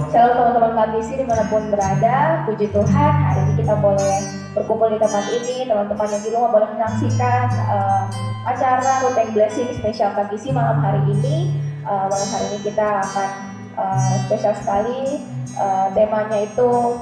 Shalom teman-teman KBC dimanapun berada, puji Tuhan hari ini kita boleh berkumpul di tempat ini. Teman-teman yang di rumah boleh menyaksikan acara Ruteng Blessing spesial KBC malam hari ini. Malam hari ini kita akan spesial sekali, temanya itu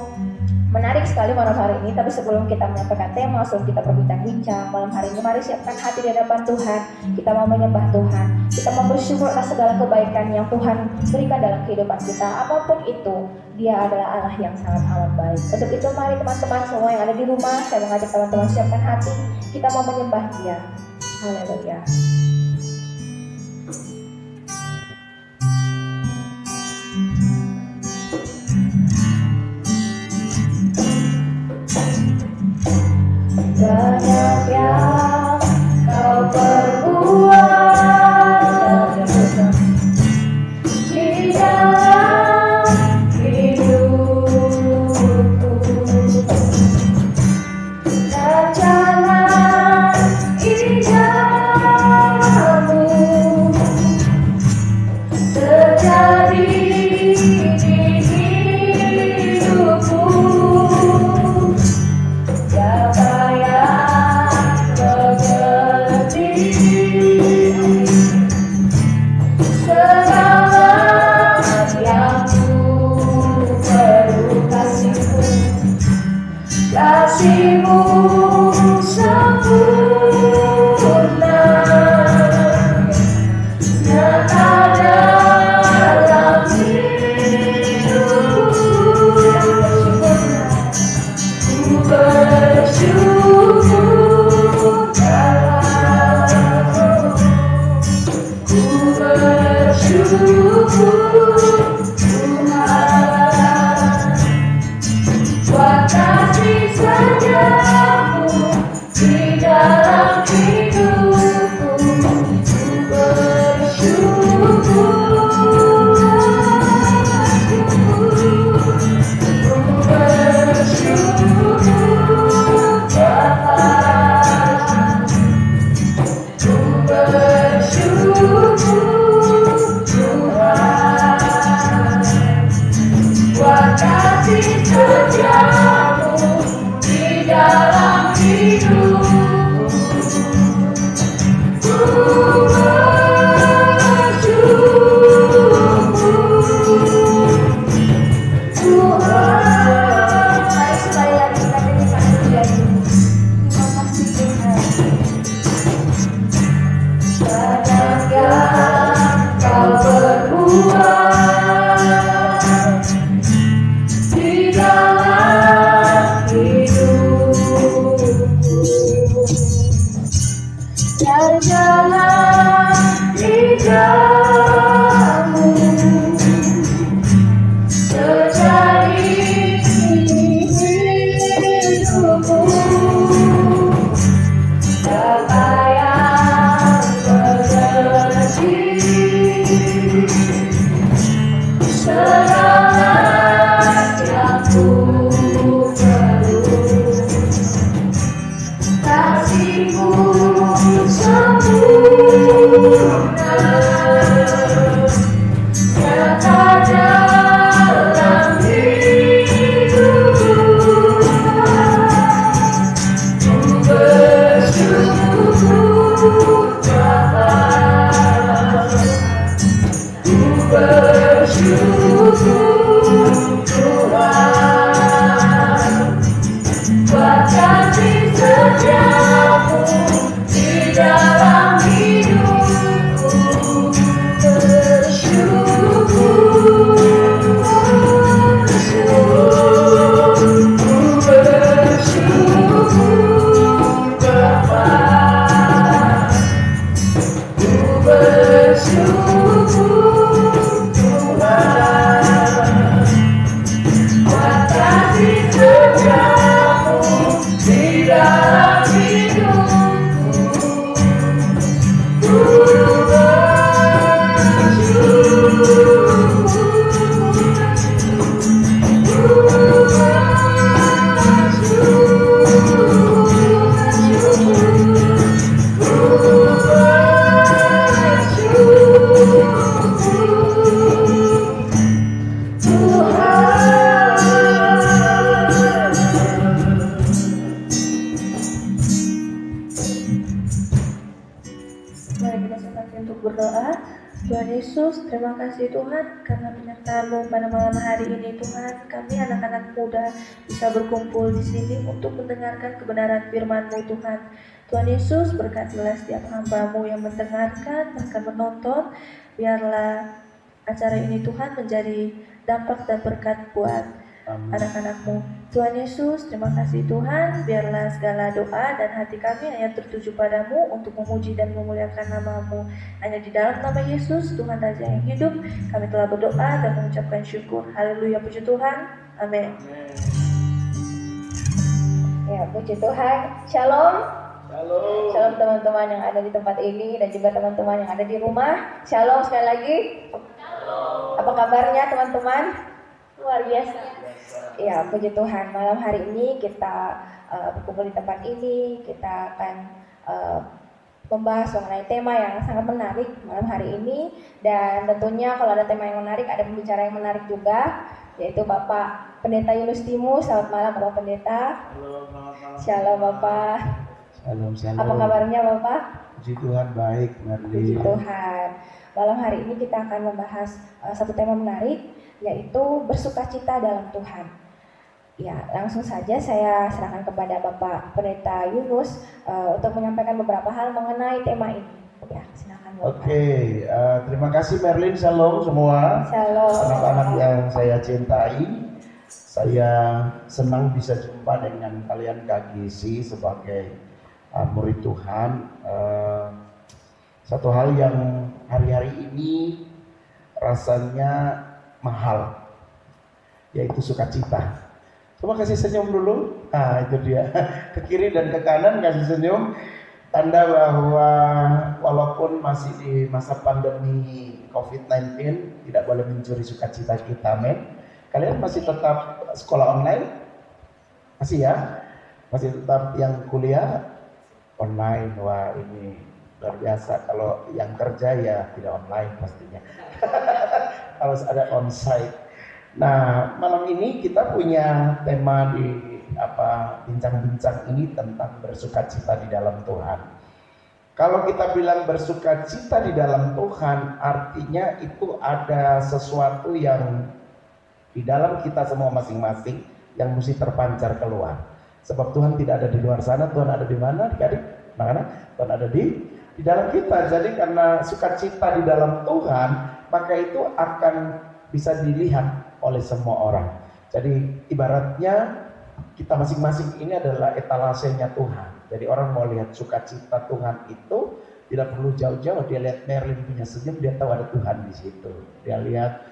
menarik sekali malam hari ini. Tapi sebelum kita menyampaikan tema, langsung kita berbincang-bincang malam hari ini. Mari siapkan hati di hadapan Tuhan. Kita mau menyembah Tuhan. Kita mau bersyukur atas segala kebaikan yang Tuhan berikan dalam kehidupan kita. Apapun itu, Dia adalah Allah yang sangat amat baik. Untuk itu mari teman-teman semua yang ada di rumah, saya mengajak teman-teman siapkan hati. Kita mau menyembah Dia. Haleluya. Banyak yang kau perbuat di dalam hidupku, dan jalan indahmu terjadi di hidupku. Kasih-Mu sempurna, nyata dalam hidupku. Ku bersyukur dalam, ku bersyukur Tuhan, buat kasih setiamu di dalam hidupku. Ku bersyukur, ku bersyukur Bapa, ku bersyukur Tuhan, buat kasih setiamu di dalam hidupku. Ku bersyukur Tuhan. Mari sekali lagi kita nyanyikan pujian ini. Terima kasih Tuhan. Banyak yang kau perbuat di dalam hidupku, dan jalan lidahmu terjadi di hidupku. Apa yang terjadi, segala yang ku perlu, kasih-Mu sempurna, nyata dalam hidupku. Ku bersyukur Bapa, ku bersyukur Tuhan, buat kasih setiamu di dalam hidupku. Bersyukur, ku bersyukur Bapa, ku bersyukur Tuhan Yesus, terima kasih Tuhan karena penyertaan-Mu pada malam hari ini Tuhan. Kami anak-anak muda bisa berkumpul di sini untuk mendengarkan kebenaran firman-Mu Tuhan. Tuhan Yesus, berkatilah setiap hamba-Mu yang mendengarkan, bahkan menonton. Biarlah acara ini Tuhan menjadi dampak dan berkat buat anak-anak-Mu. Tuhan Yesus, terima kasih Tuhan. Biarlah segala doa dan hati kami hanya tertuju padamu untuk memuji dan memuliakan nama-Mu. Hanya di dalam nama Yesus, Tuhan Raja yang hidup, kami telah berdoa dan mengucapkan syukur. Haleluya, puji Tuhan. Amin. Ya, puji Tuhan. Shalom. Shalom. Shalom teman-teman yang ada di tempat ini dan juga teman-teman yang ada di rumah. Shalom sekali lagi. Shalom. Apa kabarnya teman-teman? Luar biasa. Ya, puji Tuhan. Malam hari ini kita berkumpul di tempat ini. Kita akan membahas mengenai tema yang sangat menarik malam hari ini. Dan tentunya kalau ada tema yang menarik, ada pembicara yang menarik juga, yaitu Bapak Pendeta Yunus Timus. Selamat malam Bapak Pendeta. Halo, selamat malam. Shalom Bapak. Shalom, shalom. Apa kabarnya Bapak? Puji Tuhan, baik, Merli. Puji Tuhan. Malam hari ini kita akan membahas satu tema menarik, yaitu bersukacita dalam Tuhan. Ya, langsung saja saya serahkan kepada Bapak Pendeta Yunus untuk menyampaikan beberapa hal mengenai tema ini. Ya, silakan Bapak. Oke, terima kasih Merlin. Shalom semua. Shalom. Anak-anak yang saya cintai. Saya senang bisa jumpa dengan kalian KGC sebagai murid Tuhan. Satu hal yang hari-hari ini rasanya mahal, yaitu sukacita. Coba kasih senyum dulu. Nah, itu dia. Ke kiri dan ke kanan kasih senyum. Tanda bahwa walaupun masih di masa pandemi COVID-19, tidak boleh mencuri sukacita kita, men. Kalian masih tetap sekolah online? Masih ya? Masih tetap yang kuliah online. Wah, ini luar biasa. Kalau yang kerja ya tidak online pastinya. Harus ada onsite. Nah, malam ini kita punya tema di bincang-bincang ini tentang bersukacita di dalam Tuhan. Kalau kita bilang bersukacita di dalam Tuhan, artinya itu ada sesuatu yang di dalam kita semua masing-masing yang mesti terpancar keluar. Sebab Tuhan tidak ada di luar sana, Tuhan ada di mana? Adik-adik, mana? Tuhan ada di dalam kita. Jadi karena sukacita di dalam Tuhan, maka itu akan bisa dilihat oleh semua orang. Jadi ibaratnya kita masing-masing ini adalah etalasenya Tuhan. Jadi orang mau lihat sukacita Tuhan itu tidak perlu jauh-jauh. Dia lihat Merlin punya senyum, dia tahu ada Tuhan di situ. Dia lihat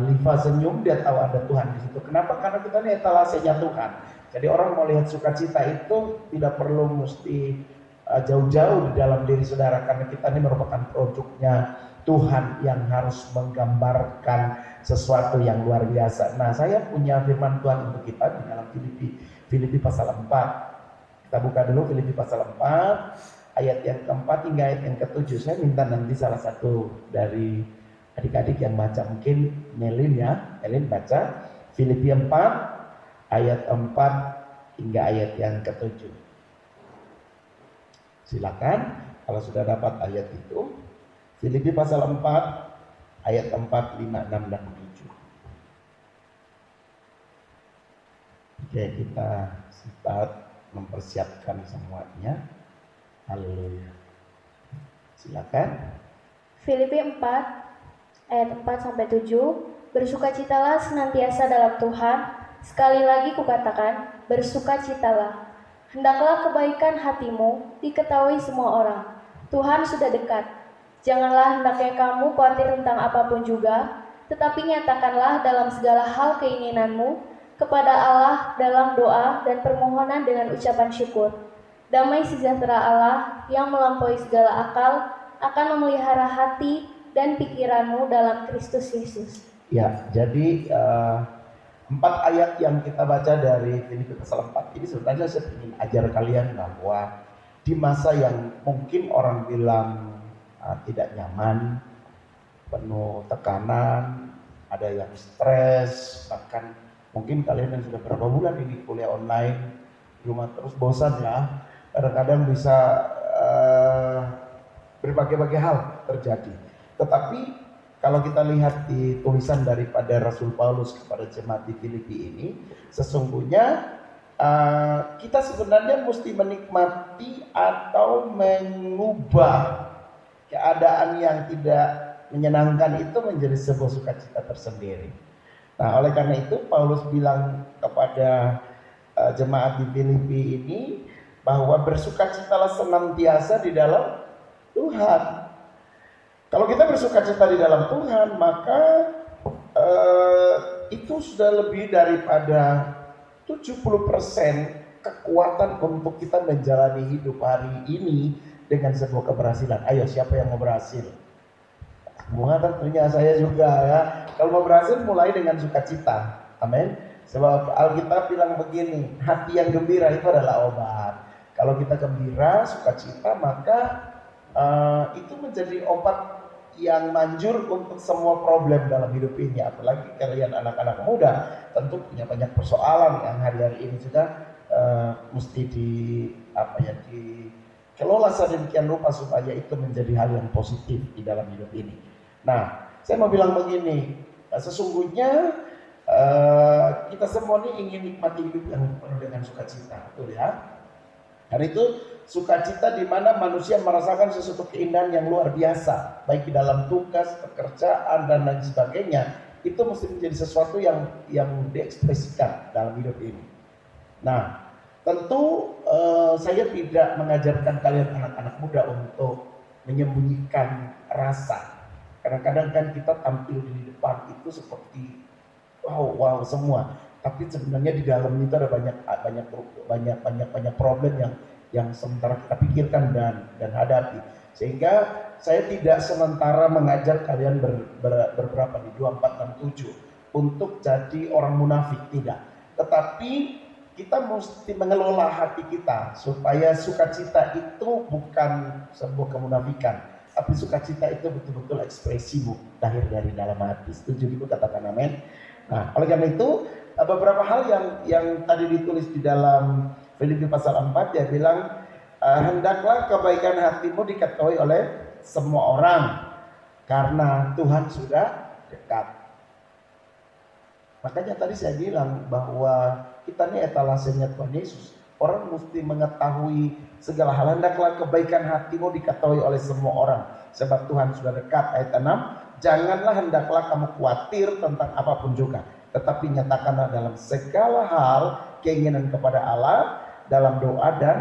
Liva senyum, dia tahu ada Tuhan di situ. Kenapa? Karena kita ini etalasenya Tuhan. Jadi orang mau lihat sukacita itu tidak perlu mesti jauh-jauh di dalam diri saudara, karena kita ini merupakan produknya Tuhan yang harus menggambarkan sesuatu yang luar biasa. Nah, saya punya firman Tuhan untuk kita di dalam Filipi pasal 4. Kita buka dulu Filipi pasal 4 ayat yang keempat hingga ayat yang ke-7. Saya minta nanti salah satu dari adik-adik yang baca, mungkin Melin ya. Melin baca Filipi 4 ayat 4 hingga ayat yang ke-7. Silakan kalau sudah dapat ayat itu. Filipi pasal 4 ayat 4, 5, 6 dan 7. Oke, kita start mempersiapkan semuanya. Haleluya. Silakan. Filipi 4 ayat 4 sampai 7. Bersukacitalah senantiasa dalam Tuhan. Sekali lagi kukatakan, bersukacitalah. Hendaklah kebaikan hatimu diketahui semua orang. Tuhan sudah dekat. Janganlah hendaknya kamu khawatir tentang apapun juga, tetapi nyatakanlah dalam segala hal keinginanmu kepada Allah dalam doa dan permohonan dengan ucapan syukur. Damai sejahtera Allah yang melampaui segala akal akan memelihara hati dan pikiranmu dalam Kristus Yesus. Ya, jadi 4 ayat yang kita baca dari Filipi pasal 4 ini sebenarnya saya ingin ajar kalian bahwa di masa yang mungkin orang bilang tidak nyaman, penuh tekanan, ada yang stres, bahkan mungkin kalian yang sudah berapa bulan ini kuliah online, di rumah terus bosan ya, kadang-kadang bisa berbagai-bagai hal terjadi. Tetapi kalau kita lihat di tulisan daripada Rasul Paulus kepada jemaat di Filipi ini, sesungguhnya kita sebenarnya mesti menikmati atau mengubah keadaan yang tidak menyenangkan itu menjadi sebuah sukacita tersendiri. Nah, oleh karena itu Paulus bilang kepada jemaat di Filipi ini bahwa bersukacitalah senantiasa di dalam Tuhan. Kalau kita bersukacita di dalam Tuhan, maka itu sudah lebih daripada 70% kekuatan untuk kita menjalani hidup hari ini dengan sebuah keberhasilan. Ayo, siapa yang mau berhasil? Semua tentunya saya juga ya. Kalau mau berhasil mulai dengan sukacita. Amin. Sebab Alkitab bilang begini, hati yang gembira itu adalah obat. Kalau kita gembira, sukacita, maka itu menjadi obat yang manjur untuk semua problem dalam hidup ini. Apalagi kalian anak-anak muda tentu punya banyak persoalan yang hari-hari ini sudah mesti dikelola sedemikian rupa supaya itu menjadi hal yang positif di dalam hidup ini. Nah, saya mau bilang begini, sesungguhnya kita semua ini ingin nikmati hidup yang penuh dengan sukacita, betul ya? Karena itu sukacita di mana manusia merasakan sesuatu keindahan yang luar biasa, baik di dalam tugas, pekerjaan dan lain sebagainya, itu mesti menjadi sesuatu yang diekspresikan dalam hidup ini. Nah, tentu saya tidak mengajarkan kalian anak-anak muda untuk menyembunyikan rasa. Kadang-kadang kan kita tampil di depan itu seperti wow semua, tapi sebenarnya di dalam itu ada banyak problem yang sementara kita pikirkan dan hadapi. Sehingga saya tidak sementara mengajar kalian berberapa di 2, 4, 6, 7 untuk jadi orang munafik, tidak. Tetapi kita mesti mengelola hati kita supaya sukacita itu bukan sebuah kemunafikan, tapi sukacita itu betul-betul ekspresimu lahir dari dalam hati. Setuju ibu? Katakan amin. Nah, oleh karena itu beberapa hal yang tadi ditulis di dalam Filipi pasal 4, dia bilang hendaklah kebaikan hatimu diketahui oleh semua orang karena Tuhan sudah dekat. Makanya tadi saya bilang bahwa kita ini etalasenya Tuhan Yesus. Orang mesti mengetahui segala hal. Hendaklah kebaikan hatimu diketahui oleh semua orang sebab Tuhan sudah dekat. Ayat 6, janganlah hendaklah kamu khawatir tentang apapun juga, tetapi nyatakanlah dalam segala hal keinginan kepada Allah dalam doa dan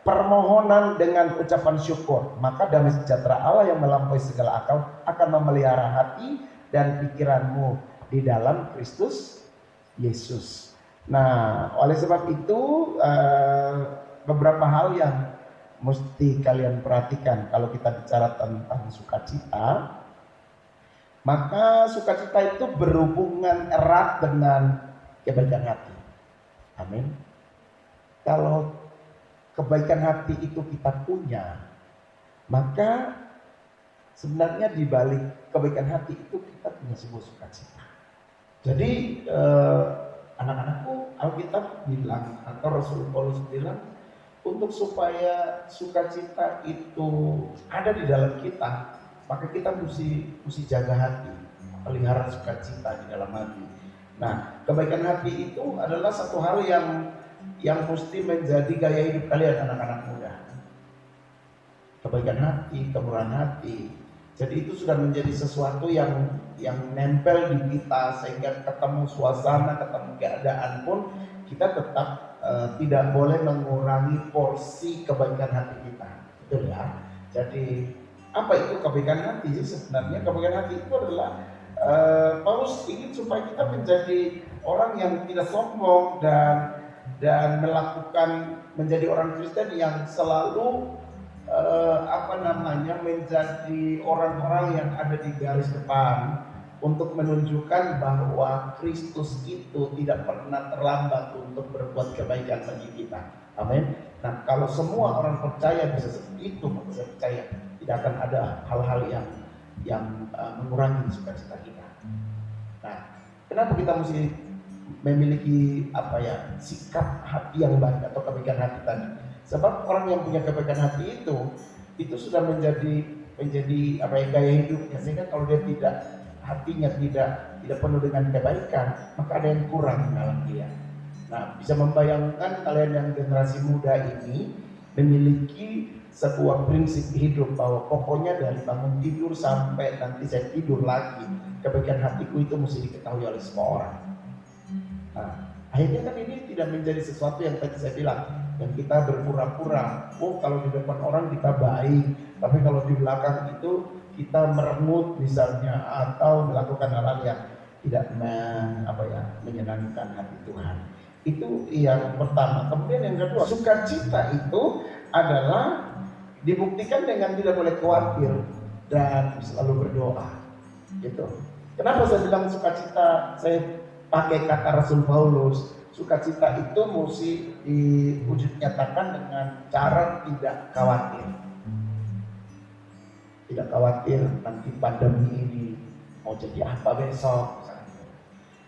permohonan dengan ucapan syukur. Maka damai sejahtera Allah yang melampaui segala akal akan memelihara hati dan pikiranmu di dalam Kristus Yesus. Nah, oleh sebab itu beberapa hal yang mesti kalian perhatikan kalau kita bicara tentang sukacita. Maka sukacita itu berhubungan erat dengan kebaikan hati. Amin. Kalau kebaikan hati itu kita punya, maka sebenarnya di balik kebaikan hati itu kita punya sebuah sukacita. Jadi anak-anakku, Alkitab bilang atau Rasul Paulus bilang, untuk supaya sukacita itu ada di dalam kita, maka kita mesti jaga hati, pelihara sukacita di dalam hati. Nah, kebaikan hati itu adalah satu hal yang mesti menjadi gaya hidup kalian anak-anak muda. Kebaikan hati, kemurahan hati. Jadi itu sudah menjadi sesuatu yang nempel di kita, sehingga ketemu suasana, ketemu keadaan pun kita tetap tidak boleh mengurangi porsi kebaikan hati kita. Betul ya? Jadi apa itu kebaikan hati? Sebenarnya kebaikan hati itu adalah Paulus ingin supaya kita menjadi orang yang tidak sombong dan melakukan menjadi orang Kristen yang selalu menjadi orang-orang yang ada di garis depan untuk menunjukkan bahwa Kristus itu tidak pernah terlambat untuk berbuat kebaikan bagi kita. Amin. Nah, kalau semua orang percaya bisa seperti itu, maka saya percaya tidak akan ada hal-hal yang mengurangi sukacita kita. Nah, kenapa kita mesti memiliki sikap hati yang baik atau kebaikan hati tadi? Sebab orang yang punya kebaikan hati itu sudah menjadi gaya hidupnya, sehingga kalau dia hatinya tidak penuh dengan kebaikan, maka ada yang kurang dalam dia. Nah, bisa membayangkan kalian yang generasi muda ini memiliki sebuah prinsip hidup bahwa pokoknya dari bangun tidur sampai nanti saya tidur lagi, kebaikan hatiku itu mesti diketahui oleh semua orang. Nah, akhirnya kan ini tidak menjadi sesuatu yang tadi saya bilang, yang kita berpura-pura, kalau di depan orang kita baik, tapi kalau di belakang itu kita merengut misalnya, atau melakukan hal-hal yang tidak menyenangkan hati Tuhan. Itu yang pertama. Kemudian yang kedua, sukacita itu adalah dibuktikan dengan tidak boleh khawatir dan selalu berdoa. Gitu. Kenapa saya bilang sukacita? Saya pakai kata Rasul Paulus. Sukacita itu mesti diwujud nyatakan dengan cara tidak khawatir. Tidak khawatir nanti pandemi ini mau jadi apa besok.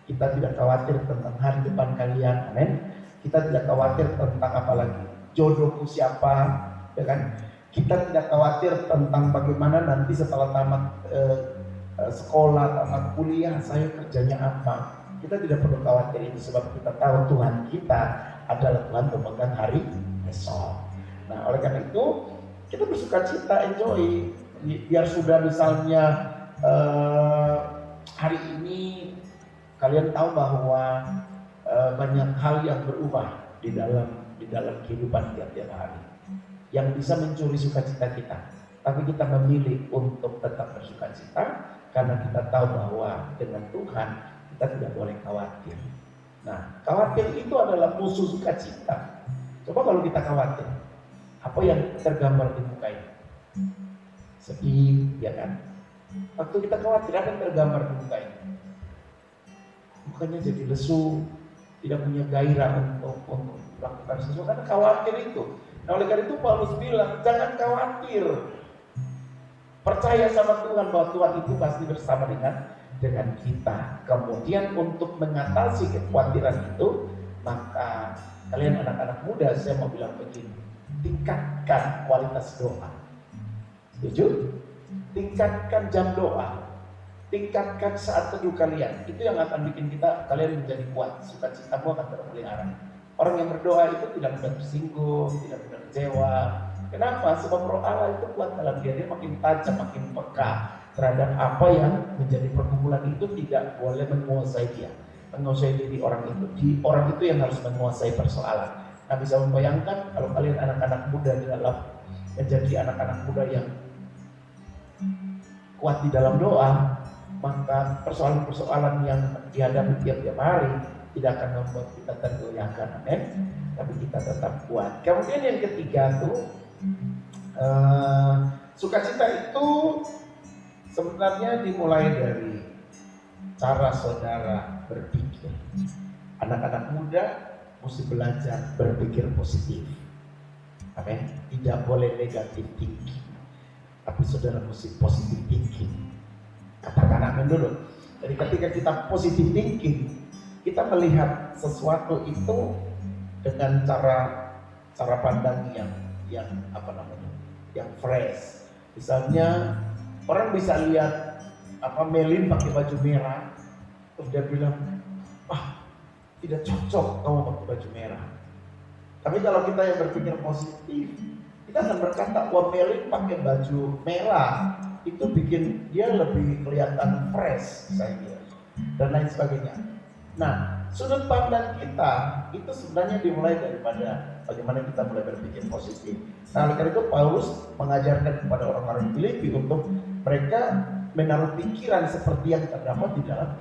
Kita tidak khawatir tentang hari depan kalian, amin. Kita tidak khawatir tentang apalagi jodohku siapa, ya kan? Kita tidak khawatir tentang bagaimana nanti setelah tamat sekolah, tamat kuliah, saya kerjanya apa. Kita tidak perlu khawatir itu, sebab kita tahu Tuhan kita adalah Tuhan pemegang hari esok. Nah, oleh karena itu kita bersukacita, enjoy. Biar sudah misalnya hari ini kalian tahu bahwa banyak hal yang berubah di dalam kehidupan tiap-tiap hari yang bisa mencuri sukacita kita. Tapi kita memilih untuk tetap bersukacita karena kita tahu bahwa dengan Tuhan kita tidak boleh khawatir. Nah, khawatir itu adalah musuh sukacita. Coba kalau kita khawatir, apa yang tergambar di muka ini? Sedih, ya kan? Waktu kita khawatir, apa yang tergambar di muka ini? Mukanya jadi lesu, tidak punya gairah untuk melakukan sesuatu karena khawatir itu. Nah, oleh karena itu Paulus bilang, jangan khawatir. Percaya sama Tuhan bahwa Tuhan itu pasti bersama dengan kita. Kemudian untuk mengatasi kekhawatiran itu, maka kalian anak-anak muda, saya mau bilang begini, tingkatkan kualitas doa. Setuju? Tingkatkan jam doa. Tingkatkan saat teduh kalian. Itu yang akan bikin kalian menjadi kuat. Sukacitamu akan terpelihara. Orang yang berdoa itu tidak mudah tersinggung, tidak mudah kecewa. Kenapa? Sebab roh Allah itu kuat dalam dia makin tajam, makin peka terhadap apa yang menjadi pergumulan itu, tidak boleh menguasai dia. Menguasai diri orang itu. Orang itu yang harus menguasai persoalan. Nah, bisa membayangkan kalau kalian anak-anak muda di dalam menjadi anak-anak muda yang kuat di dalam doa, maka persoalan-persoalan yang dihadapi tiap-tiap hari tidak akan membuat kita tergoyahkan, amin. Tapi kita tetap kuat. Kemudian yang ketiga tuh, sukacita itu sebenarnya dimulai dari cara saudara berpikir. Anak-anak muda mesti belajar berpikir positif, amin. Tidak boleh negatif thinking, tapi saudara mesti positif thinking. Katakan amin dulu. Jadi ketika kita positif thinking, kita melihat sesuatu itu dengan cara pandang yang fresh. Misalnya orang bisa lihat Melin pakai baju merah, terus dia bilang, tidak cocok kamu pakai baju merah. Tapi kalau kita yang berpikir positif, kita akan berkata, Melin pakai baju merah itu bikin dia lebih kelihatan fresh, saya kira, dan lain sebagainya. Nah, sudut pandang kita itu sebenarnya dimulai daripada bagaimana kita mulai berpikir positif. Nah, oleh karena itu Paulus mengajarkan kepada orang-orang Filipi untuk mereka menaruh pikiran seperti yang terdapat di dalam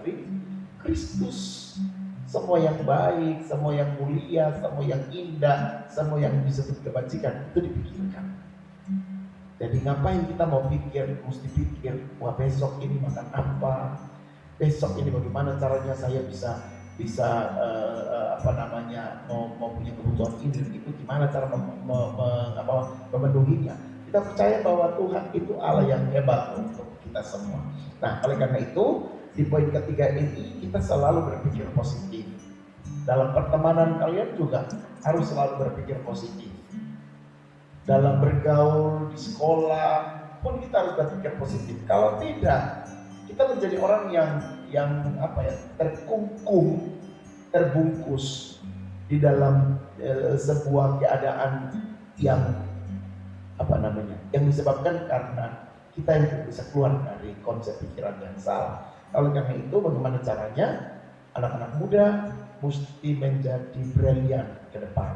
Kristus. Semua yang baik, semua yang mulia, semua yang indah, semua yang disebut kebajikan itu dipikirkan. Jadi ngapain kita mau pikir, mesti pikir, wah besok ini makan apa, besok ini bagaimana caranya saya bisa bisa apa namanya mau punya kebutuhan ini, itu gimana cara memenuhinya. Kita percaya bahwa Tuhan itu Allah yang hebat untuk kita semua. Nah, oleh karena itu di poin ketiga ini kita selalu berpikir positif. Dalam pertemanan kalian juga harus selalu berpikir positif. Dalam bergaul di sekolah pun kita harus berpikir positif. Kalau tidak, kita menjadi orang yang terkungkung, terbungkus di dalam sebuah keadaan yang yang disebabkan karena kita yang tidak bisa keluar dari konsep pikiran yang salah. Oleh karena itu, bagaimana caranya anak-anak muda mesti menjadi brilian ke depan,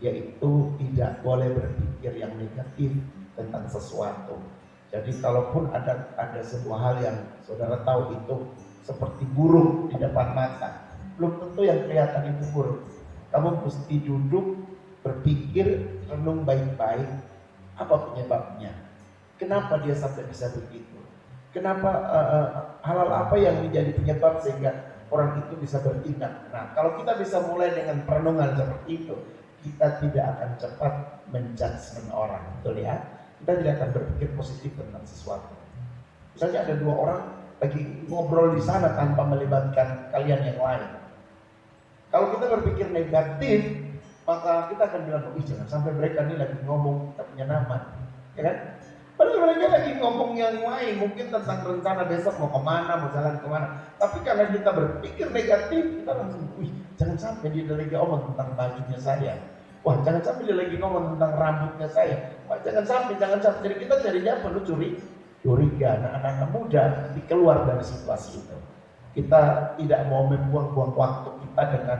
yaitu tidak boleh berpikir yang negatif tentang sesuatu. Jadi kalaupun ada sebuah hal yang saudara tahu itu seperti buruk di depan mata, belum tentu yang kelihatan itu buruk. Kamu mesti duduk, berpikir, renung baik-baik, apa penyebabnya, kenapa dia sampai bisa begitu, kenapa hal-hal apa yang menjadi penyebab sehingga orang itu bisa bertindak. Nah, kalau kita bisa mulai dengan perenungan seperti itu, kita tidak akan cepat menjudgment orang, betul ya? Kita tidak akan berpikir positif tentang sesuatu. Misalnya ada dua orang lagi ngobrol di sana tanpa melibatkan kalian yang lain. Kalau kita berpikir negatif, maka kita akan bilang, jangan sampai mereka ini lagi ngomong tak punya nama, ya kan? Padahal mereka lagi ngomong yang lain, mungkin tentang rencana besok mau kemana, mau jalan kemana. Tapi karena kita berpikir negatif, kita langsung, jangan sampai dia lagi ngomong tentang bajunya saya. Wah, jangan sampai dia lagi ngomong tentang rambutnya saya. Wah, jangan sampai. Jadi kita jadinya penuh curiga. Nah, anak-anak muda keluar dari situasi itu. Kita tidak mau membuang-buang waktu kita dengan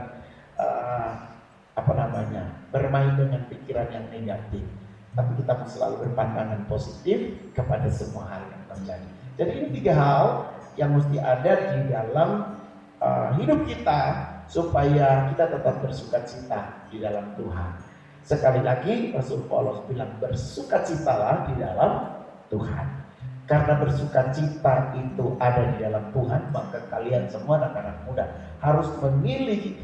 bermain dengan pikiran yang negatif. Tapi kita harus selalu berpandangan positif kepada semua hal yang terjadi. Jadi ini 3 hal yang mesti ada di dalam hidup kita supaya kita tetap bersukacita di dalam Tuhan. Sekali lagi Rasul Paulus bilang bersukacitalah di dalam Tuhan. Karena bersukacita itu ada di dalam Tuhan, maka kalian semua anak-anak muda harus memilih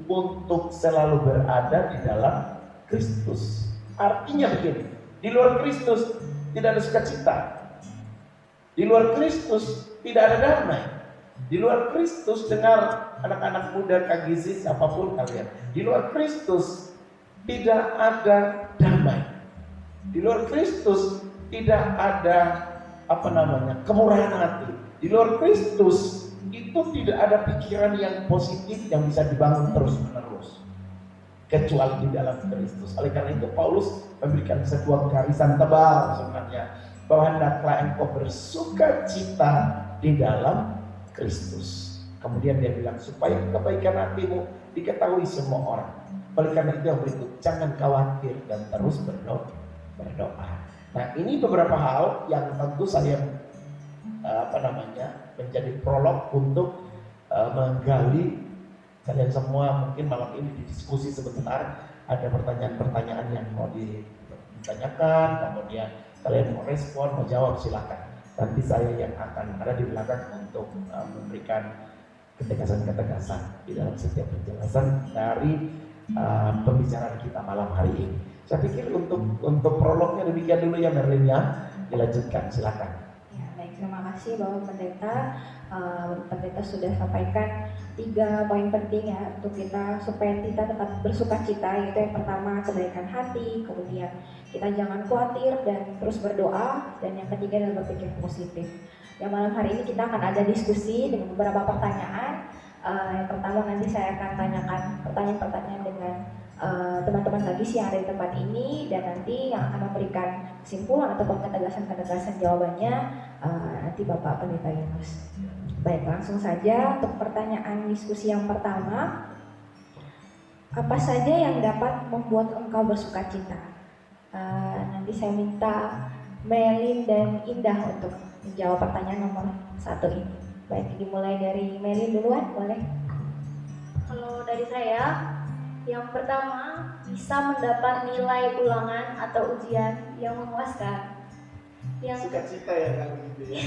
untuk selalu berada di dalam Kristus. Artinya begini, di luar Kristus tidak ada sukacita, di luar Kristus tidak ada damai, di luar Kristus, dengar anak-anak muda KGC siapapun kalian, di luar Kristus tidak ada damai, di luar Kristus tidak ada kemurahan hati, di luar Kristus itu tidak ada pikiran yang positif yang bisa dibangun terus-menerus kecuali di dalam Kristus. Oleh karena itu Paulus memberikan sebuah garisan tebal sebenarnya bahwa hendaklah engkau bersukacita di dalam Kristus. Kemudian dia bilang supaya kebaikan hatimu diketahui semua orang. Oleh karena itu yang berikut, jangan khawatir dan terus berdoa. Nah, ini beberapa hal yang tentu saya menjadi prolog untuk menggali kalian semua. Mungkin malam ini didiskusi sebentar, ada pertanyaan-pertanyaan yang mau ditanyakan, kemudian kalian mau respon, mau jawab, silakan. Nanti saya yang akan ada di belakang untuk memberikan ketegasan-ketegasan di dalam setiap penjelasan dari pembicaraan kita malam hari ini. Saya pikir untuk prolognya demikian dulu ya Merlin ya. Dilanjutkan, silakan. Ya, baik, terima kasih Bapak Pendeta. Pendeta sudah sampaikan 3 poin penting ya untuk kita supaya kita tetap bersukacita, yaitu yang pertama kebaikan hati, kemudian kita jangan khawatir dan terus berdoa, dan yang ketiga adalah berpikir positif. Yang malam hari ini kita akan ada diskusi dengan beberapa pertanyaan. Yang pertama nanti saya akan tanyakan pertanyaan-pertanyaan dengan teman-teman lagi yang ada di tempat ini, dan nanti yang akan memberikan kesimpulan ataupun ketegasan-ketegasan jawabannya nanti Bapak Pendeta Yunus. Baik, langsung saja untuk pertanyaan diskusi yang pertama. Apa saja yang dapat membuat engkau bersukacita? Nanti saya minta Melin dan Indah untuk menjawab pertanyaan nomor 1 ini. Baik, dimulai dari Melin duluan, boleh? Kalau dari saya, yang pertama bisa mendapat nilai ulangan atau ujian yang memuaskan. Yang Sukacita ya kan gitu ya.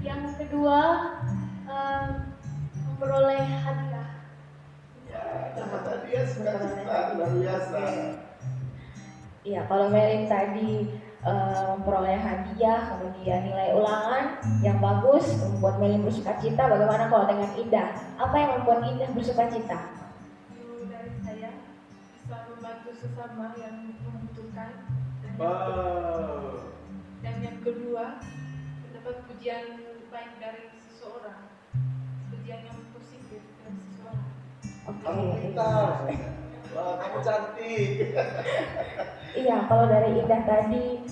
yang kedua, memperoleh hadiah. Ya, dapat hadiah sukacita luar biasa. Iya, kalau Melin tadi memperoleh hadiah, kemudian nilai ulangan yang bagus, membuat Melin bersuka cita. Bagaimana kalau dengan Indah? Apa yang membuat Indah bersuka cita? Kalau dari saya bisa membantu sesama yang membutuhkan. Dan yang kedua, mendapat pujian baik dari seseorang, pujian yang positif dari seseorang. Kamu pintar. Wah, kamu cantik. Iya, kalau dari Indah tadi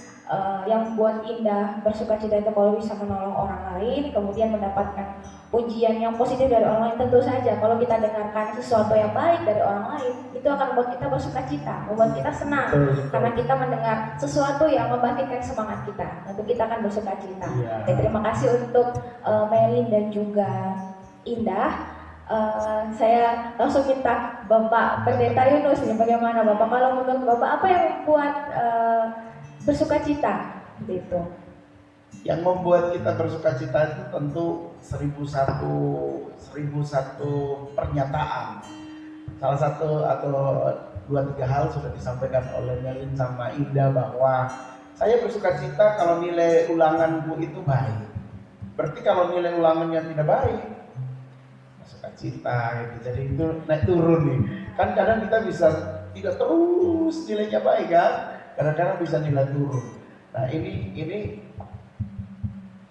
yang buat Indah bersuka cita itu kalau bisa menolong orang lain, kemudian mendapatkan pujian yang positif dari orang lain. Tentu saja kalau kita dengarkan sesuatu yang baik dari orang lain, itu akan membuat kita bersuka cita, membuat kita senang, karena kita mendengar sesuatu yang membangkitkan semangat kita. Tentu kita akan bersuka cita. Iya. Oke, terima kasih untuk Melin dan juga Indah. Saya langsung minta Bapak Pendeta Yunus nih, bagaimana Bapak, kalau menurut Bapak apa yang membuat bersuka cita gitu? Yang membuat kita bersuka cita itu tentu 1001 pernyataan. Salah satu atau 2-3 hal sudah disampaikan oleh Melin sama Indah bahwa saya bersuka cita kalau nilai ulanganku itu baik. Berarti kalau nilai ulangannya tidak baik, bersuka cita gitu. Jadi itu naik turun nih. Kan kadang kita bisa tidak terus nilainya baik kan? Kadang-kadang bisa nilai turun. Nah ini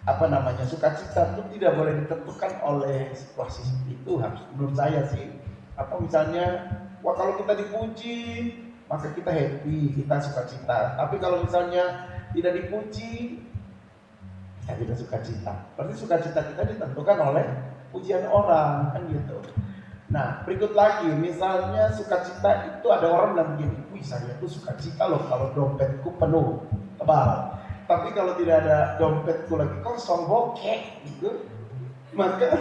apa namanya, sukacita itu tidak boleh ditentukan oleh situasi itu, harus menurut saya sih. Apa misalnya, wah kalau kita dipuji maka kita happy, kita sukacita. Tapi kalau misalnya tidak dipuji, kita tidak sukacita. Berarti sukacita kita ditentukan oleh pujian orang kan gitu. Nah berikut lagi, misalnya sukacita itu ada orang bilang begini, wih saya tuh sukacita loh kalau dompetku penuh tebal. Tapi kalau tidak ada dompetku lagi kosong bokek gitu, maka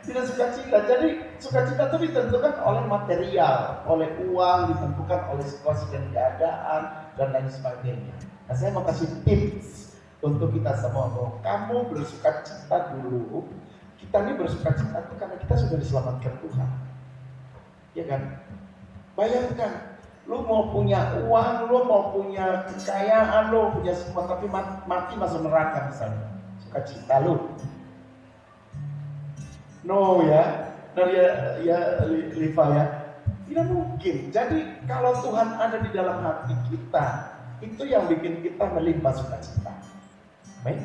tidak sukacita. Jadi sukacita itu ditentukan oleh material, oleh uang, ditentukan oleh situasi dan keadaan dan lain sebagainya. Nah saya mau kasih tips untuk kita semua bahwa kamu bersukacita dulu. Kita ini bersukacita itu karena kita sudah diselamatkan Tuhan, ya kan? Bayangkan, lu mau punya uang, lu mau punya kekayaan, lu punya semua, tapi mati masuk neraka misalnya, sukacita lu? No ya, nah ya Liva ya, tidak mungkin. Jadi kalau Tuhan ada di dalam hati kita, itu yang bikin kita melimpah sukacita. Amin.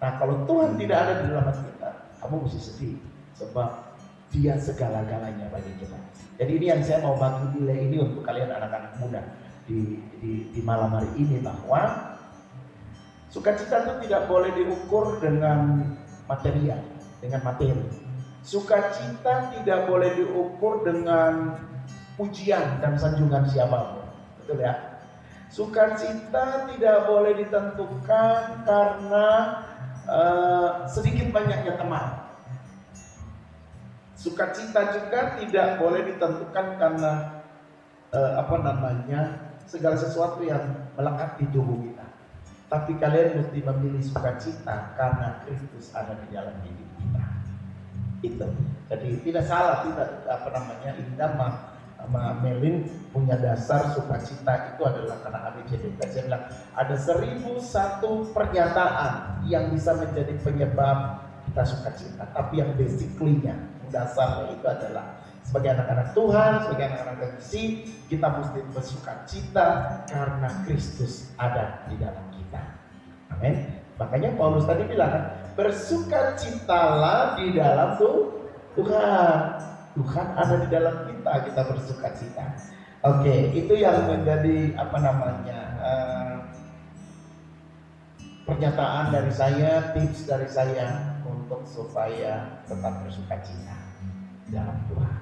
Nah kalau Tuhan tidak ada di dalam hati kita, kamu mesti sedih, sebab Dia segala-galanya bagi kita. Jadi ini yang saya mau bagi nilai ini untuk kalian anak-anak muda di malam hari ini, bahwa sukacita itu tidak boleh diukur dengan material, dengan materi. Sukacita tidak boleh diukur dengan pujian dan sanjungan siapapun, betul ya? Sukacita tidak boleh ditentukan karena sedikit banyaknya teman. Sukacita juga tidak boleh ditentukan karena segala sesuatu yang melekat di tubuh kita. Tapi kalian mesti memilih sukacita karena Kristus ada di dalam hidup kita. Itu. Jadi tidak salah, Indah sama Melin punya dasar sukacita itu adalah karena ABCD. Saya bilang ada 1001 pernyataan yang bisa menjadi penyebab kita sukacita. Tapi yang basically-nya, dasarnya itu adalah sebagai anak-anak Tuhan, sebagai anak-anak kekasih, kita mesti bersukacita karena Kristus ada di dalam kita. Amin. Makanya Paulus tadi bilang, bersukacitalah di dalam Tuhan. Tuhan ada di dalam kita bersukacita. Oke, itu yang menjadi pernyataan dari saya, tips dari saya untuk supaya tetap bersukacita dalam Tuhan.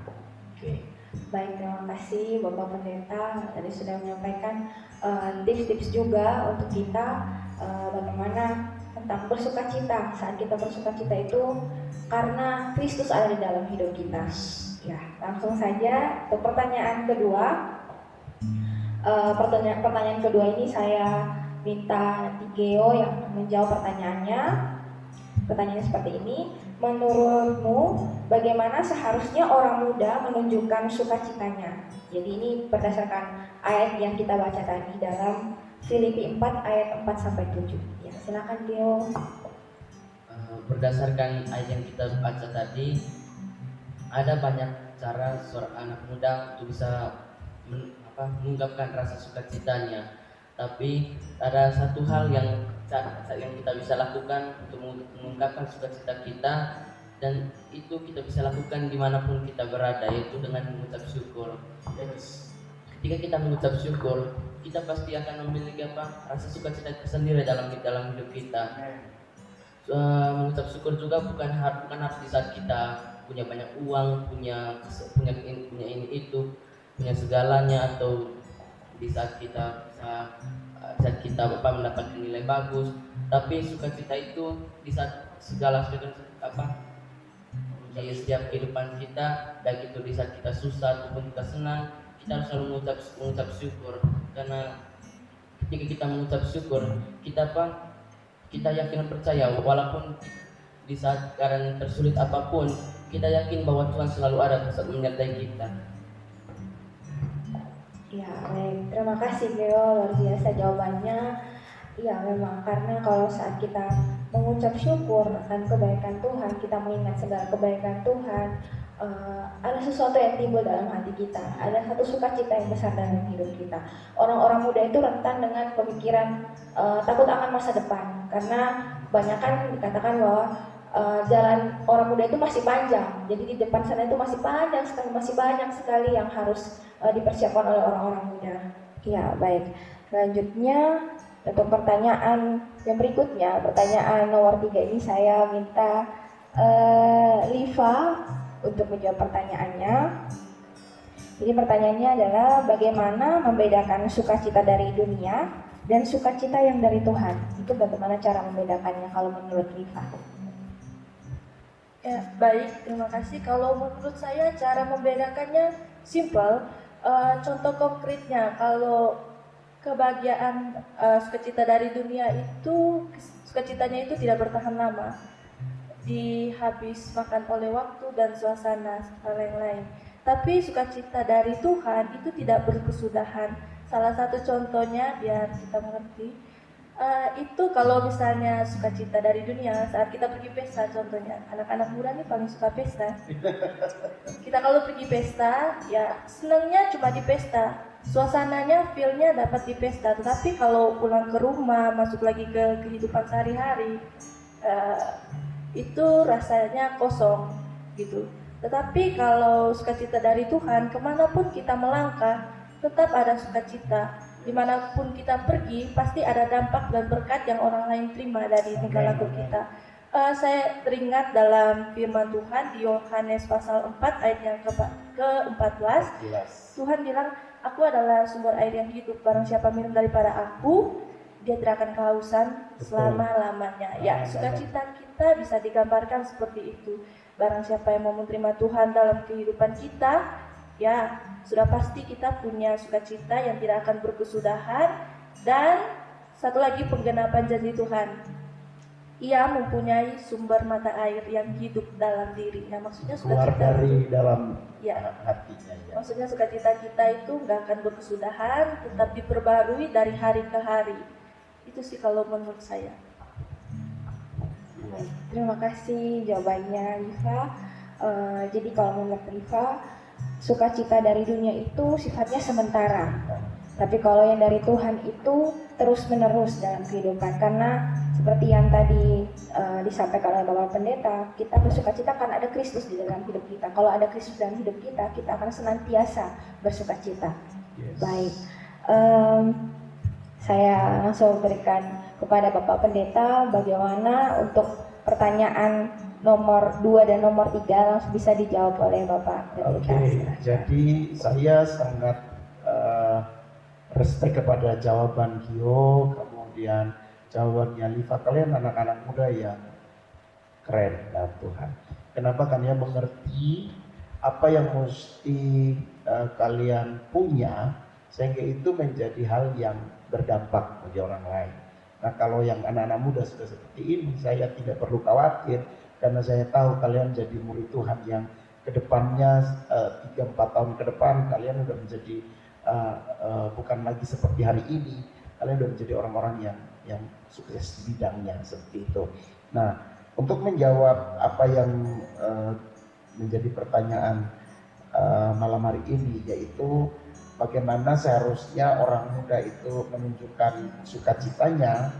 Oke. Baik, terima kasih Bapak Pendeta tadi sudah menyampaikan tips-tips juga untuk kita bagaimana tentang bersukacita. Saat kita bersukacita itu karena Kristus ada di dalam hidup kita. Ya, langsung saja untuk pertanyaan kedua. Pertanyaan kedua ini saya minta nanti Geo yang menjawab pertanyaannya. Pertanyaannya seperti ini, menurutmu bagaimana seharusnya orang muda menunjukkan sukacitanya? Jadi ini berdasarkan ayat yang kita baca tadi dalam Filipi 4 ayat 4 sampai 7. Ya, silakan Geo. Berdasarkan ayat yang kita baca tadi, ada banyak cara seorang anak muda untuk bisa mengungkapkan rasa sukacitanya. Tapi ada satu hal yang kita bisa lakukan untuk mengungkapkan sukacita kita, dan itu kita bisa lakukan dimanapun kita berada, yaitu dengan mengucap syukur. Ketika kita mengucap syukur, kita pasti akan memiliki rasa sukacita tersendiri dalam hidup kita. Mengucap syukur juga bukan harus di saat kita punya banyak uang, punya ini itu, punya segalanya, atau di saat kita mendapatkan nilai bagus. Tapi sukacita itu di saat segala di setiap kehidupan kita, baik itu di saat kita susah ataupun kita senang, kita harus selalu mengucap syukur. Karena ketika kita mengucap syukur, kita yakin dan percaya walaupun di saat keadaan tersulit apapun, kita yakin bahwa Tuhan selalu ada untuk menyertai kita. Ya, baik. Terima kasih Geo, luar biasa jawabannya. Ya, memang karena kalau saat kita mengucap syukur akan kebaikan Tuhan, kita mengingat segala kebaikan Tuhan, ada sesuatu yang timbul dalam hati kita, ada satu sukacita yang besar dalam hidup kita. Orang-orang muda itu rentan dengan pemikiran takut akan masa depan, karena banyak kan dikatakan bahwa jalan orang muda itu masih panjang. Jadi di depan sana itu masih panjang sekali, masih banyak sekali yang harus dipersiapkan oleh orang-orang muda. Ya, baik. Selanjutnya untuk pertanyaan yang berikutnya, pertanyaan nomor 3 ini saya minta Liva untuk menjawab pertanyaannya. Jadi pertanyaannya adalah bagaimana membedakan sukacita dari dunia dan sukacita yang dari Tuhan? Itu bagaimana cara membedakannya kalau menurut Liva? Ya, baik, terima kasih. Kalau menurut saya cara membedakannya simple. Contoh konkretnya, kalau kebahagiaan sukacita dari dunia itu, sukacitanya itu tidak bertahan lama, dihabis makan oleh waktu dan suasana hal yang lain. Tapi sukacita dari Tuhan itu tidak berkesudahan. Salah satu contohnya biar kita mengerti, itu kalau misalnya sukacita dari dunia saat kita pergi pesta, contohnya anak-anak muda nih paling suka pesta. Kita kalau pergi pesta, ya senangnya cuma di pesta, suasananya, feel-nya dapat di pesta. Tetapi kalau pulang ke rumah, masuk lagi ke kehidupan sehari-hari, itu rasanya kosong gitu. Tetapi kalau sukacita dari Tuhan, kemanapun kita melangkah, tetap ada sukacita. Dimanapun kita pergi, pasti ada dampak dan berkat yang orang lain terima dari tingkah laku kita. Saya teringat dalam firman Tuhan di Yohanes pasal 4 ayat yang ke-14. Tuhan bilang, aku adalah sumber air yang hidup, barang siapa minum daripada aku, dia tidak akan kehausan selama-lamanya. Ya, sukacita kita bisa digambarkan seperti itu. Barang siapa yang mau menerima Tuhan dalam kehidupan kita, ya sudah pasti kita punya sukacita yang tidak akan berkesudahan. Dan satu lagi, penggenapan janji Tuhan, Ia mempunyai sumber mata air yang hidup dalam dirinya. Maksudnya keluar sukacita dari dalam ya, hatinya ya. maksudnya sukacita kita itu nggak akan berkesudahan, tetap diperbarui dari hari ke hari. Itu sih kalau menurut saya. Terima kasih jawabannya Liva. Jadi kalau menurut Liva, sukacita dari dunia itu sifatnya sementara. Tapi kalau yang dari Tuhan itu terus menerus dalam kehidupan. Karena seperti yang tadi disampaikan oleh Bapak Pendeta, kita bersukacita karena ada Kristus di dalam hidup kita. Kalau ada Kristus dalam hidup kita, kita akan senantiasa bersukacita. Yes. Baik, saya langsung berikan kepada Bapak Pendeta bagaimana untuk pertanyaan nomor 2 dan nomor 3 langsung bisa dijawab oleh Bapak Pendeta. Oke, jadi saya sangat respect kepada jawaban Gio, kemudian jawabannya Liva. Kalian anak-anak muda yang keren dalam Tuhan. Kenapa? Kalian mengerti apa yang mesti kalian punya sehingga itu menjadi hal yang berdampak bagi orang lain. Nah, kalau yang anak-anak muda sudah seperti ini, saya tidak perlu khawatir karena saya tahu kalian jadi murid Tuhan yang kedepannya 3-4 tahun ke depan kalian udah menjadi bukan lagi seperti hari ini, kalian udah menjadi orang-orang yang sukses di bidangnya seperti itu. Nah, untuk menjawab apa yang menjadi pertanyaan malam hari ini, yaitu bagaimana seharusnya orang muda itu menunjukkan sukacitanya.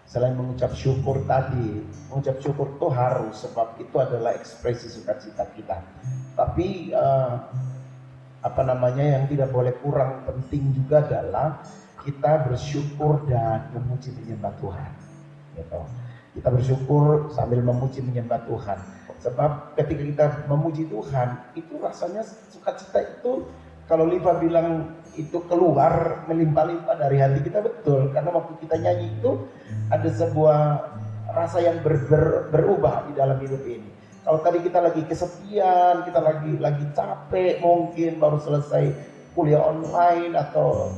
Selain mengucap syukur tadi, mengucap syukur itu harus, sebab itu adalah ekspresi sukacita kita. Tapi yang tidak boleh kurang penting juga adalah kita bersyukur dan memuji menyembah Tuhan. Gitu. Kita bersyukur sambil memuji menyembah Tuhan. Sebab ketika kita memuji Tuhan, itu rasanya sukacita itu, kalau Liva bilang itu keluar melimpah-limpah dari hati kita, betul. Karena waktu kita nyanyi itu ada sebuah rasa yang berubah di dalam hidup ini. Kalau tadi kita lagi kesepian, kita lagi capek, mungkin baru selesai kuliah online atau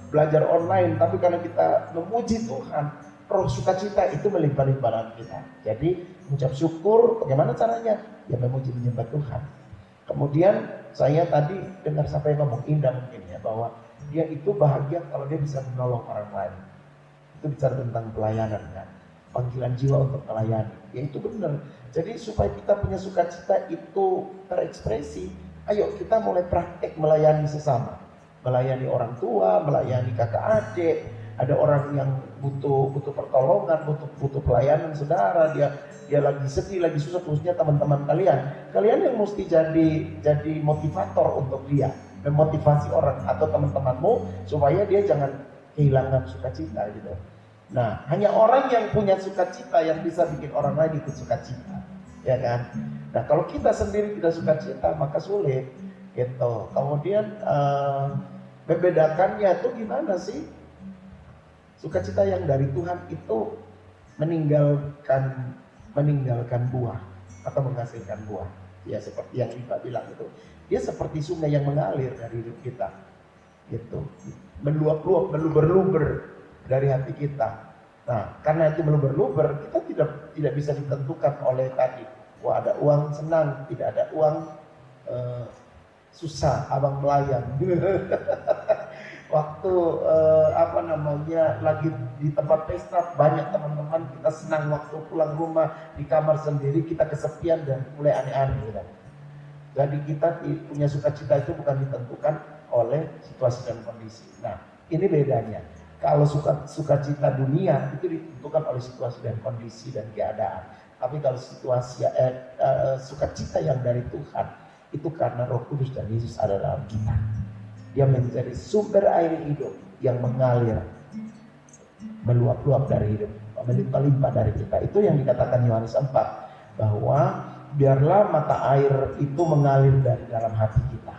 belajar online, tapi karena kita memuji Tuhan, roh sukacita itu melimpah-limpah dalam kita. Jadi mengucap syukur, bagaimana caranya? Ya memuji menyembah Tuhan. Kemudian saya tadi dengar siapa yang ngomong, Indah mungkin ya, bahwa dia itu bahagia kalau dia bisa menolong orang lain. Itu bicara tentang pelayanan kan, panggilan jiwa untuk melayani. Ya itu benar. Jadi supaya kita punya sukacita itu terekspresi, ayo kita mulai praktek melayani sesama, melayani orang tua, melayani kakak adik. Ada orang yang butuh pertolongan, butuh pelayanan saudara, dia lagi sedih, lagi susah, khususnya teman-teman kalian yang mesti jadi motivator untuk dia, memotivasi orang atau teman-temanmu supaya dia jangan kehilangan sukacita gitu. Nah, hanya orang yang punya sukacita yang bisa bikin orang lain ikut sukacita, ya kan? Nah, kalau kita sendiri tidak sukacita maka sulit gitu. Kemudian membedakannya itu gimana sih? Sukacita yang dari Tuhan itu meninggalkan buah atau menghasilkan buah. Ya seperti yang Iba bilang itu. Dia seperti sungai yang mengalir dari hidup kita. Gitu. Meluap-luap, meluber-luber dari hati kita. Nah, karena itu meluber-luber, kita tidak bisa ditentukan oleh tadi. Wah, ada uang senang, tidak ada uang susah, abang melayang. Waktu lagi di tempat pesta, banyak teman-teman kita senang, waktu pulang rumah di kamar sendiri kita kesepian dan mulai aneh-aneh gitu. Jadi kita punya sukacita itu bukan ditentukan oleh situasi dan kondisi. Nah, ini bedanya. Kalau sukacita dunia itu ditentukan oleh situasi dan kondisi dan keadaan. Tapi kalau sukacita yang dari Tuhan itu karena Roh Kudus dan Yesus ada dalam kita. Dia menjadi sumber air hidup yang mengalir, meluap-luap dari hidup, melimpah-limpah dari kita. Itu yang dikatakan Yohanes 4, bahwa biarlah mata air itu mengalir dari dalam hati kita.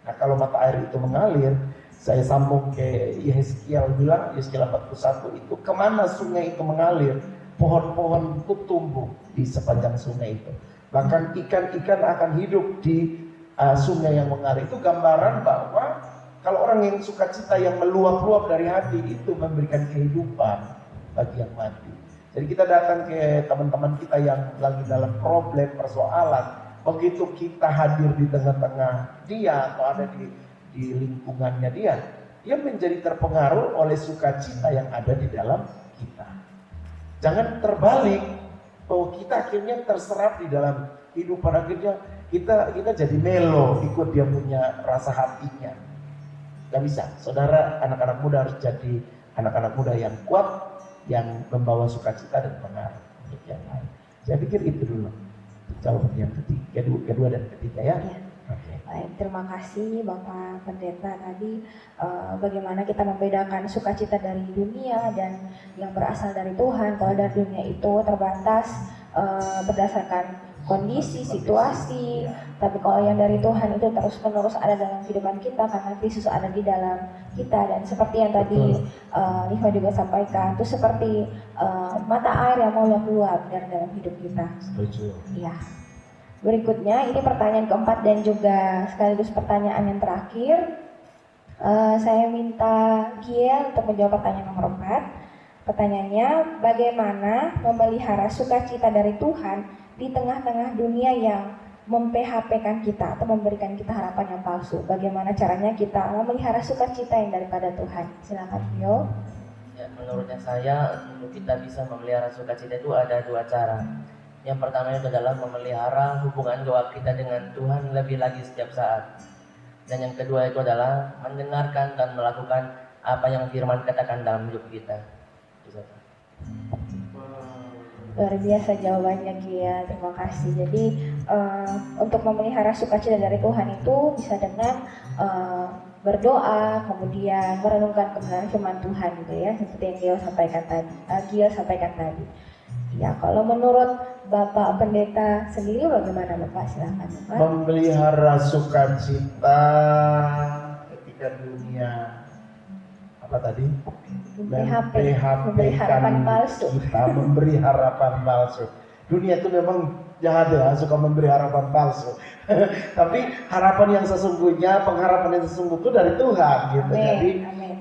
Nah, kalau mata air itu mengalir, saya sambung ke Yeskiel bilang, Yeskiel 41 itu, kemana sungai itu mengalir, pohon-pohon itu tumbuh di sepanjang sungai itu. Bahkan ikan-ikan akan hidup di sungai yang mengalir. Itu gambaran bahwa kalau orang yang sukacita yang meluap-luap dari hati itu memberikan kehidupan bagi yang mati. Jadi kita datang ke teman-teman kita yang lagi dalam problem, persoalan, begitu kita hadir di tengah-tengah dia atau ada di lingkungannya dia menjadi terpengaruh oleh sukacita yang ada di dalam kita. Jangan terbalik, bahwa kita akhirnya terserap di dalam kehidupan, akhirnya kita jadi melo ikut dia punya rasa hatinya. Gak bisa. Saudara, anak-anak muda harus jadi anak-anak muda yang kuat, yang membawa sukacita dan pengaruh untuk yang lain. Saya pikir itu dulu jawaban yang kedua dan ketiga ya. Okay. Baik, terima kasih Bapak Pendeta tadi bagaimana kita membedakan sukacita dari dunia dan yang berasal dari Tuhan. Kalau dari dunia itu terbatas berdasarkan kondisi, situasi, tapi kalau yang dari Tuhan itu terus-menerus ada dalam kehidupan kita karena Kristus ada di dalam kita. Dan seperti yang tadi Liva juga sampaikan, itu seperti mata air yang mau meluap dari dalam hidup kita. Setuju. Iya. Berikutnya, ini pertanyaan keempat dan juga sekaligus pertanyaan yang terakhir. Saya minta Giel untuk menjawab pertanyaan nomor 4. Pertanyaannya, bagaimana memelihara sukacita dari Tuhan di tengah-tengah dunia yang mem-PHP-kan kita atau memberikan kita harapan yang palsu? Bagaimana caranya kita memelihara sukacita yang daripada Tuhan? Silakan Giel. Ya, menurutnya saya untuk kita bisa memelihara sukacita itu ada 2 cara. Yang pertama itu adalah memelihara hubungan doa kita dengan Tuhan lebih lagi setiap saat. Dan yang kedua itu adalah mendengarkan dan melakukan apa yang firman katakan dalam hidup kita. Luar biasa jawabannya Gia, terima kasih. Jadi untuk memelihara sukacita dari Tuhan itu bisa dengan berdoa, kemudian merenungkan kebenaran firman Tuhan gitu ya, seperti yang Gia sampaikan tadi. Ya, kalau menurut Bapak Pendeta sendiri bagaimana Bapak? Silakan Bapak. Memelihara sukacita ketika dunia apa tadi? Memberi harapan palsu. Kita memberi harapan palsu. Dunia itu memang jahat ya, suka memberi harapan palsu. Tapi harapan yang sesungguhnya, pengharapan yang sesungguhnya itu dari Tuhan gitu. Amen. Jadi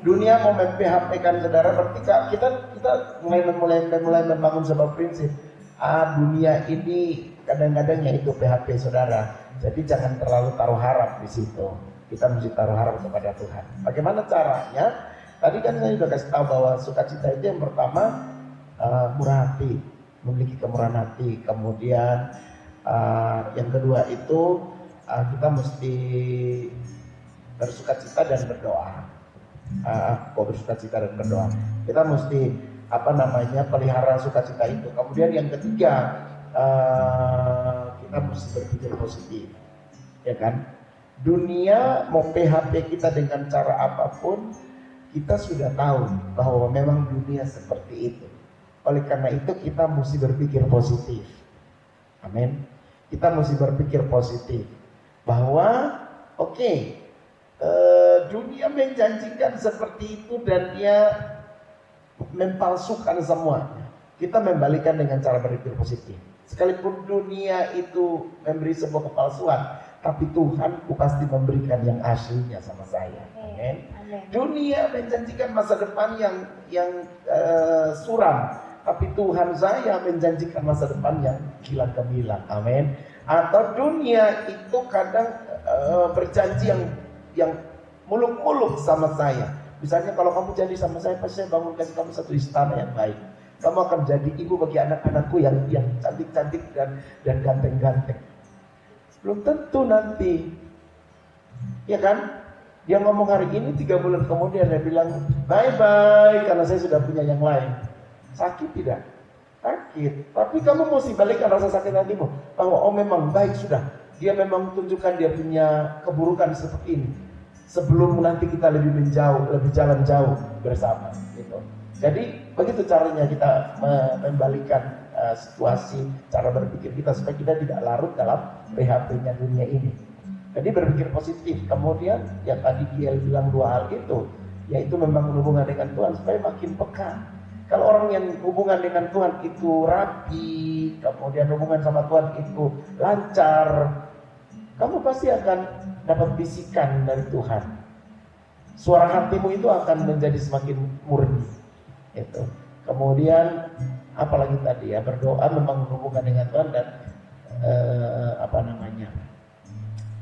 dunia mau PHP-kan saudara, berarti kita mulai membangun sebuah prinsip. Dunia ini kadang-kadang ya itu PHP saudara. Jadi jangan terlalu taruh harap di situ. Kita mesti taruh harap kepada Tuhan. Bagaimana caranya? Tadi kan saya sudah kasih tahu bahwa sukacita itu yang pertama murah hati, memiliki kemurahan hati. Kemudian yang kedua itu kita mesti bersukacita dan berdoa. Bersukacita dan berdoa. Kita mesti pelihara sukacita itu. Kemudian yang ketiga kita mesti berpikir positif, ya kan? Dunia mau PHP kita dengan cara apapun, kita sudah tahu bahwa memang dunia seperti itu. Oleh karena itu kita mesti berpikir positif. Amin. Kita mesti berpikir positif bahwa dunia menjanjikan seperti itu dan dia mempalsukan semuanya. Kita membalikan dengan cara berpikir positif. Sekalipun dunia itu memberi sebuah kepalsuan, tapi Tuhan pasti memberikan yang aslinya sama saya. Amin. Dunia menjanjikan masa depan yang suram, tapi Tuhan saya menjanjikan masa depan yang kilat gemilang. Amin. Atau dunia itu kadang berjanji yang muluk-muluk sama saya. Misalnya kalau kamu janji sama saya, pasti saya bangun kasih kamu satu istana yang baik. Kamu akan jadi ibu bagi anak-anakku yang cantik-cantik dan ganteng-ganteng. Belum tentu nanti, ya kan? Dia ngomong hari ini, 3 bulan kemudian dia bilang bye-bye karena saya sudah punya yang lain. Sakit tidak? Sakit. Tapi kamu mesti balikkan rasa sakit hatimu bahwa memang baik sudah. Dia memang tunjukkan dia punya keburukan seperti ini. Sebelum nanti kita lebih jalan jauh bersama. Gitu. Jadi begitu caranya kita membalikan situasi, cara berpikir kita supaya kita tidak larut dalam PHP-nya dunia ini. Jadi berpikir positif. Kemudian yang tadi dia bilang 2 hal itu, yaitu membangun hubungan dengan Tuhan supaya makin peka. Kalau orang yang hubungan dengan Tuhan itu rapi, kemudian hubungan sama Tuhan itu lancar, kamu pasti akan dapat bisikan dari Tuhan. Suara hatimu itu akan menjadi semakin murni. Itu. Kemudian apalagi tadi ya, berdoa, membangun hubungan dengan Tuhan dan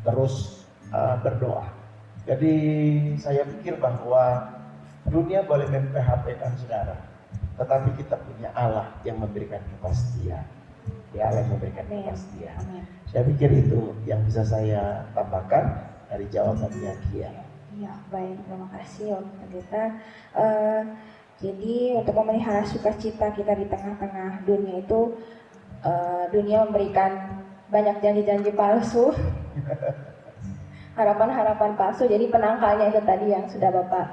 terus berdoa. Jadi saya pikir bahwa dunia boleh mem-PHP-kan saudara, tetapi kita punya Allah yang memberikan kepastian. Ya, Allah yang memberikan kepastian. Saya pikir itu yang bisa saya tambahkan dari jawabannya Kia. Ya, baik, terima kasih Om Pendeta. Jadi untuk memelihara sukacita kita di tengah-tengah dunia itu, dunia memberikan banyak janji-janji palsu, harapan-harapan palsu. Jadi penangkalnya itu tadi yang sudah Bapak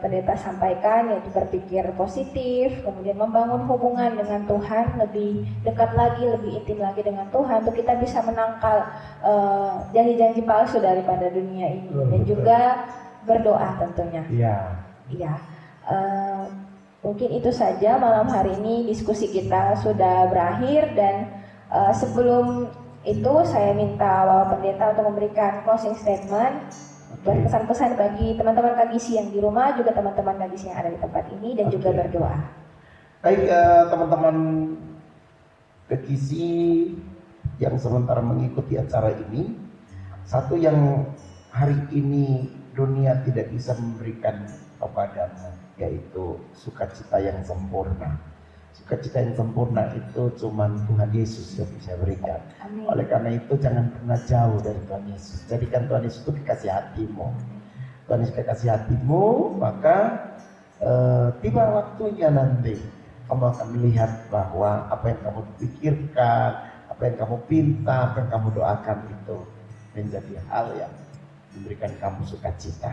Pendeta sampaikan, yaitu berpikir positif, kemudian membangun hubungan dengan Tuhan lebih dekat lagi, lebih intim lagi dengan Tuhan, untuk kita bisa menangkal janji-janji palsu daripada dunia ini. Dan juga berdoa tentunya. Iya. Mungkin itu saja malam hari ini, diskusi kita sudah berakhir. Dan sebelum itu saya minta Bapak Pendeta untuk memberikan closing statement, berpesan-pesan bagi teman-teman KGC yang di rumah, juga teman-teman KGC yang ada di tempat ini, dan juga berdoa. Baik, teman-teman KGC yang sementara mengikuti acara ini, satu yang hari ini dunia tidak bisa memberikan kepadamu, yaitu sukacita yang sempurna. Sukacita yang sempurna itu cuma Tuhan Yesus yang bisa berikan. Amin. Oleh karena itu jangan pernah jauh dari Tuhan Yesus. Jadikan Tuhan Yesus itu kekasih hatimu. Tuhan Yesus kekasih hatimu, maka tiba waktunya nanti kamu akan melihat bahwa apa yang kamu pikirkan, apa yang kamu pinta, apa yang kamu doakan itu menjadi hal yang memberikan kamu sukacita.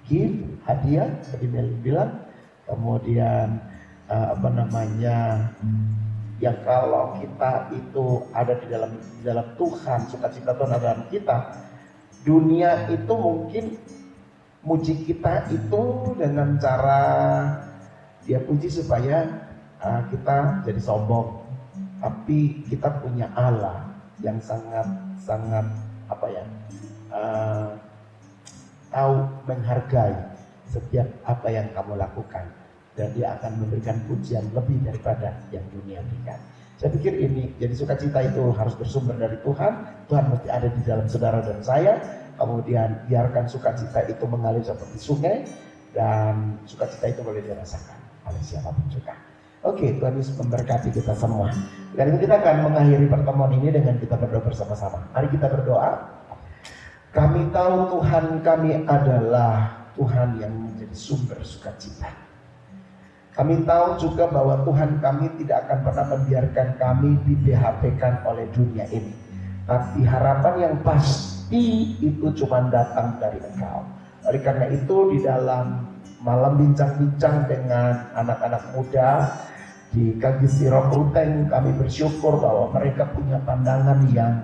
Give, hadiah, tadi Mel bilang, kemudian yang kalau kita itu ada di dalam Tuhan, sukacita Tuhan ada dalam kita, dunia itu mungkin muji kita itu dengan cara dia puji supaya kita jadi sombong, tapi kita punya Allah yang sangat tahu menghargai setiap apa yang kamu lakukan, dan dia akan memberikan pujian lebih daripada yang dunia berikan. Saya pikir ini, jadi sukacita itu harus bersumber dari Tuhan. Tuhan mesti ada di dalam saudara dan saya. Kemudian biarkan sukacita itu mengalir seperti sungai, dan sukacita itu boleh dirasakan oleh siapapun juga. Oke, Tuhan Yesus memberkati kita semua. Dan kita akan mengakhiri pertemuan ini dengan kita berdoa bersama-sama. Mari kita berdoa. Kami tahu Tuhan kami adalah Tuhan yang menjadi sumber sukacita. Kami tahu juga bahwa Tuhan kami tidak akan pernah membiarkan kami di PHP-kan oleh dunia ini. Tapi harapan yang pasti itu cuma datang dari Engkau. Oleh karena itu di dalam malam bincang-bincang dengan anak-anak muda di KGC Rock Ruteng, kami bersyukur bahwa mereka punya pandangan yang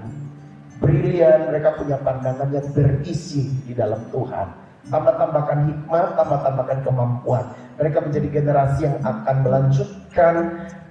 brilian, mereka punya pandangan yang berisi di dalam Tuhan. Tambah-tambahkan hikmah, tambah-tambahkan kemampuan. Mereka menjadi generasi yang akan melanjutkan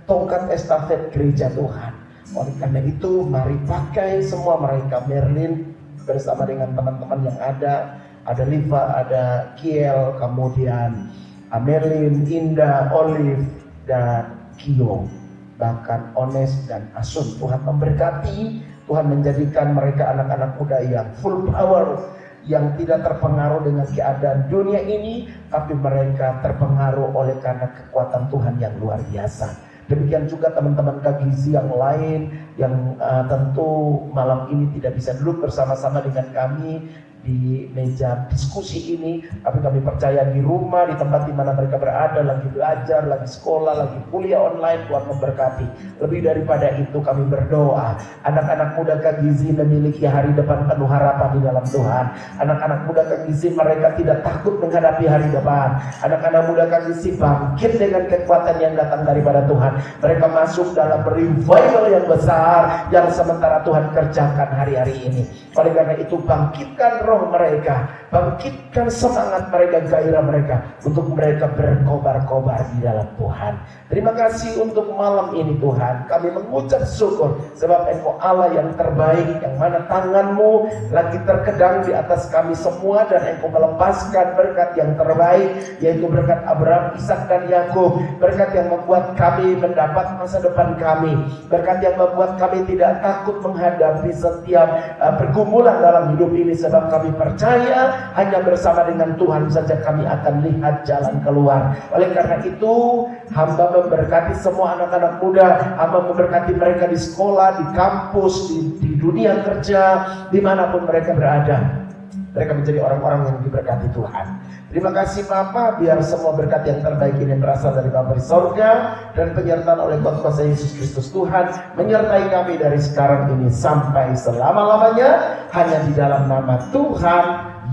tongkat estafet gereja Tuhan. Oleh karena itu, mari pakai semua mereka. Merlin bersama dengan teman-teman yang ada Liva, ada Kiel, kemudian Merlin, Indah, Olive, dan Kio, bahkan Ones dan Asun. Tuhan memberkati, Tuhan menjadikan mereka anak-anak muda yang full power, yang tidak terpengaruh dengan keadaan dunia ini, tapi mereka terpengaruh oleh karena kekuatan Tuhan yang luar biasa. Demikian juga teman-teman KGC yang lain yang tentu malam ini tidak bisa duduk bersama-sama dengan kami di meja diskusi ini, tapi kami percaya di rumah, di tempat di mana mereka berada, lagi belajar, lagi sekolah, lagi kuliah online, Tuhan memberkati. Lebih daripada itu kami berdoa, anak-anak muda KGC memiliki hari depan penuh harapan di dalam Tuhan. Anak-anak muda KGC mereka tidak takut menghadapi hari depan. Anak-anak muda KGC bangkit dengan kekuatan yang datang daripada Tuhan. Mereka masuk dalam revival yang besar yang sementara Tuhan kerjakan hari-hari ini. Oleh karena itu bangkitkan roh mereka, bangkitkan semangat mereka, gairah mereka, untuk mereka berkobar-kobar di dalam Tuhan. Terima kasih untuk malam ini Tuhan. Kami mengucap syukur sebab Engkau Allah yang terbaik, yang mana tangan-Mu lagi terkedang di atas kami semua, dan Engkau melepaskan berkat yang terbaik, yaitu berkat Abraham, Ishak, dan Yakub. Berkat yang membuat kami mendapat masa depan kami, berkat yang membuat kami tidak takut menghadapi setiap pergumulan dalam hidup ini, sebab kami percaya hanya bersama dengan Tuhan saja kami akan lihat jalan keluar. Oleh karena itu hamba memberkati semua anak-anak muda, hamba memberkati mereka di sekolah, di kampus, di dunia kerja, dimanapun mereka berada. Mereka menjadi orang-orang yang diberkati Tuhan. Terima kasih Bapa, biar semua berkat yang terbaik ini berasal dari Bapa di sorga, dan penyertaan oleh kuasa Yesus Kristus Tuhan menyertai kami dari sekarang ini sampai selama-lamanya, hanya di dalam nama Tuhan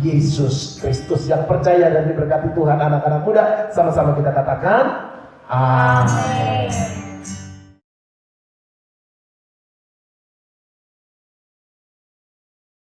Yesus Kristus. Yang percaya dan diberkati Tuhan, anak-anak muda, sama-sama kita katakan amin.